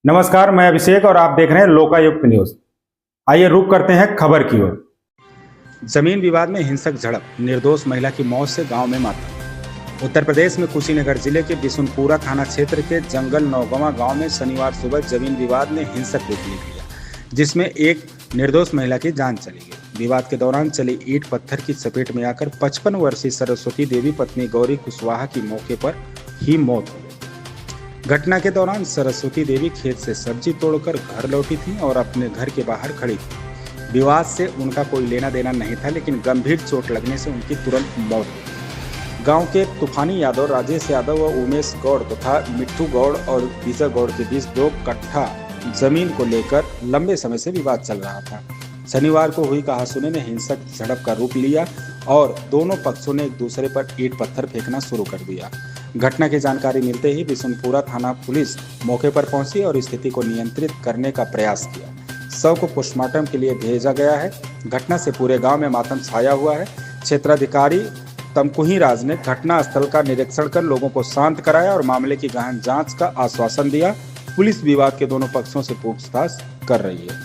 नमस्कार, मैं अभिषेक और आप देख रहे हैं लोकायुक्त न्यूज। आइए रुक करते हैं खबर की ओर। जमीन विवाद में हिंसक झड़प, निर्दोष महिला की मौत से गांव में मातम। उत्तर प्रदेश में कुशीनगर जिले के बिशुनपुरा थाना क्षेत्र के जंगल नौगवा गांव में शनिवार सुबह जमीन विवाद ने हिंसक रूप ले लिया, जिसमें एक निर्दोष महिला की जान चली गई। विवाद के दौरान चली ईंट पत्थर की चपेट में आकर 55 वर्षीय सरस्वती देवी पत्नी गौरी कुशवाहा की मौके पर ही मौत हो गई। घटना के दौरान सरस्वती देवी खेत से सब्जी तोड़कर घर लौटी थी और अपने घर के बाहर खड़ी थी। विवाद से उनका कोई लेना देना नहीं था, लेकिन गंभीर चोट लगने से उनकी तुरंत मौत हो गई। गांव के तूफानी यादव, राजेश यादव व उमेश गौड़ तथा मिट्टू गौड़ और विजय गौड़ के बीच 2 कट्ठा जमीन को लेकर लंबे समय से विवाद चल रहा था। शनिवार को हुई कहासुनी ने हिंसक झड़प का रूप लिया और दोनों पक्षों ने एक दूसरे पर ईंट पत्थर फेंकना शुरू कर दिया। घटना की जानकारी मिलते ही बिशुनपुरा थाना पुलिस मौके पर पहुंची और स्थिति को नियंत्रित करने का प्रयास किया। शव को पोस्टमार्टम के लिए भेजा गया है। घटना से पूरे गांव में मातम छाया हुआ है। क्षेत्राधिकारी तमकुही राज ने घटना स्थल का निरीक्षण कर लोगों को शांत कराया और मामले की गहन जांच का आश्वासन दिया। पुलिस विवाद के दोनों पक्षों से पूछताछ कर रही है।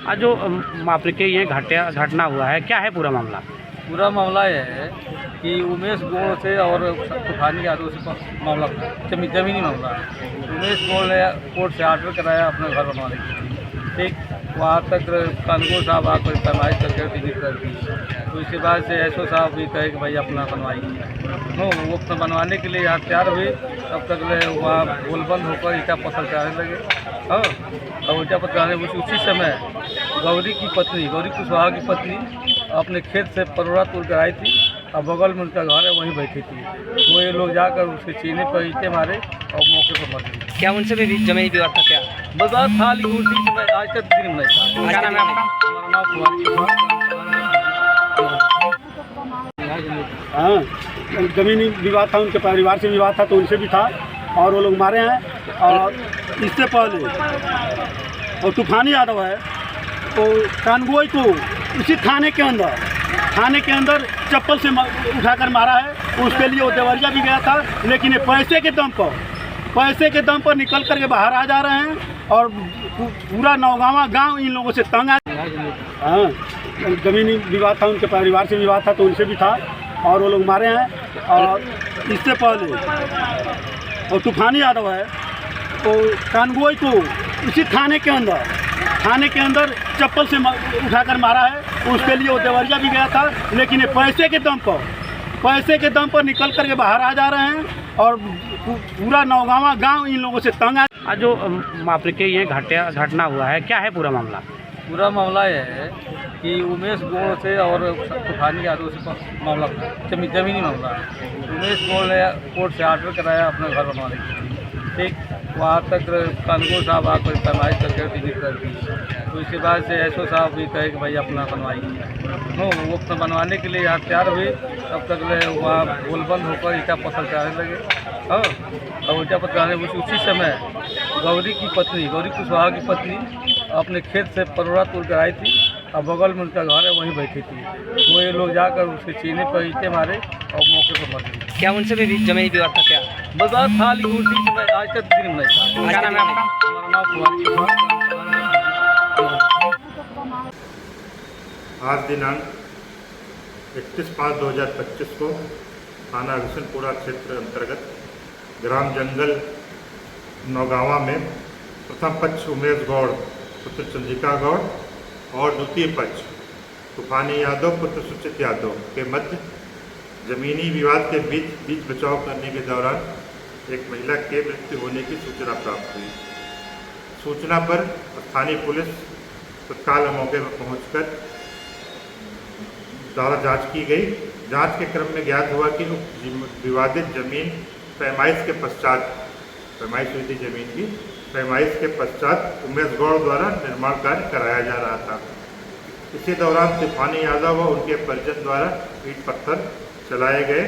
आज जो मापरी के ये घटना हुआ है, क्या है पूरा मामला? पूरा मामला ये है कि उमेश गौड़ से और तूफानी यादव से मामला जमीनी मामला है। उमेश गौड़ ने कोर्ट से आर्डर कराया अपना घर बनवाने के लिए, ठीक। वहाँ तक कानगो साहब आकर पैमाइश करके विजिट कर दी। तो इसके बाद से एसओ साहब भी कहे कि भाई अपना बनवाइए। वो अपना बनवाने के लिए यहाँ तैयार हुए, तब तक वहाँ गोल बंद होकर ईटा पत्थर चढ़ाने लगे। हाँ, और ईटा पत्थर चढ़ाने उसी समय गौरी कुशवाहा की पत्नी अपने खेत से परोड़ा तोड़ कर आई थी और बगल में उनका घर है, वहीं बैठी थी। तो ये लोग जाकर उसके सीने पर ईंटें मारे और मौके पर मर गए। क्या उनसे भी जमीन विवाद था? क्या बस था, लेकिन उसी समय आज तक दिन में नहीं था। क्या नाम है आपका? हमारा नाम कुमारी। हाँ, जमीनी विवाद था, उनके परिवार से विवाद था, तो उनसे भी था और वो लोग मारे हैं। और इससे पहले और तूफानी यादव है, तो कानगोई को उसी थाने के अंदर चप्पल से उठाकर मारा है। उसके लिए वो देवरिया भी गया था, लेकिन ये पैसे के दम पर निकल करके बाहर आ जा रहे हैं और पूरा नौगावा गांव इन लोगों से तंग आ। हाँ, जमीनी विवाद था, उनके परिवार से विवाद था, तो उनसे भी था और वो लोग मारे हैं। और इससे पहले और तूफानी यादव है, तो कानगोई को उसी थाने के अंदर चप्पल से उठाकर मारा है। उसके लिए वो देवरिया भी गया था, लेकिन ये पैसे के दम पर निकल करके बाहर आ जा रहे हैं और पूरा नौगावा गांव इन लोगों से तंग आ। आज जो मापरी के ये घटना हुआ है, क्या है पूरा मामला? पूरा मामला ये है कि उमेश गौड़ से और तूफानी यादव से मामला जमीनी मामला है। उमेश गौड़ ने कोर्ट से आर्डर कराया अपना घर बनवाने के लिए, ठीक। वहाँ तक कानगो साहब आकर पैमाइश करके विजिट कर दी। तो इसके बाद से एसओ साहब भी कहे कि भाई अपना बनवाइए। वो अपना बनवाने के लिए यहाँ तैयार हुए, तब तक वहाँ गोल बंद होकर ईटा पत्थर चढ़ाने लगे। हाँ, और ईटा पत्थर चढ़ाने उसी समय गौरी कुशवाहा की पत्नी अपने खेत से परोड़ा तोड़ कर आई थी, और बगल में उनका घर है, वहीं बैठी थी। तो ये लोग जाकर उसके सीने पर ईंटें मारे और मौके पर मर गए। क्या उनसे भी जमीनी विवाद था क्या? बर्बाद था, लेकिन उसी समय आज तक दिन नहीं था। क्या नाम है आपका? हमारा नाम कुमारी। आज दिनांक 31/5/2025 को थाना अगसनपुरा क्षेत्र अंतर्गत ग्राम जंगल नौगावा में प्रथम पक्ष उमेश गौड़ पुत्र चंद्रिका गौड़ और द्वितीय पक्ष तूफानी यादव पुत्र सुचित यादव के मध्य जमीनी विवाद के बीच बचाव करने के दौरान एक महिला के मृत्यु होने की सूचना प्राप्त हुई। सूचना पर स्थानीय पुलिस तत्काल मौके पर पहुंचकर द्वारा जांच की गई। जांच के क्रम में ज्ञात हुआ कि विवादित जमीन पैमाइश हुई थी जमीन की पैमाइश के पश्चात उमेश गौड़ द्वारा निर्माण कार्य कराया जा रहा था। इसी दौरान तूफानी यादव व उनके परिजन द्वारा ईंट पत्थर चलाए गए।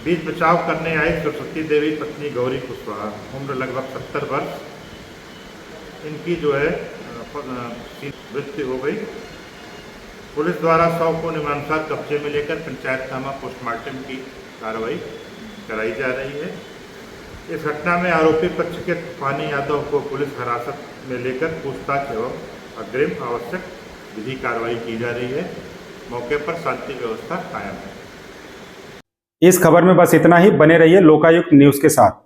बीच बचाव करने आई सरस्वती देवी पत्नी गौरी कुशवाहा, उम्र लगभग 70 वर्ष, इनकी जो है मृत्यु हो गई। पुलिस द्वारा शव को नियमानुसार कब्जे में लेकर पंचायत थाना पोस्टमार्टम की कार्रवाई कराई जा रही है। इस घटना में आरोपी पक्ष के तूफानी यादव को पुलिस हिरासत में लेकर पूछताछ एवं अग्रिम आवश्यक विधि कार्रवाई की जा रही है। मौके पर शांति व्यवस्था कायम है। इस खबर में बस इतना ही। बने रहिए लोकायुक्त न्यूज़ के साथ।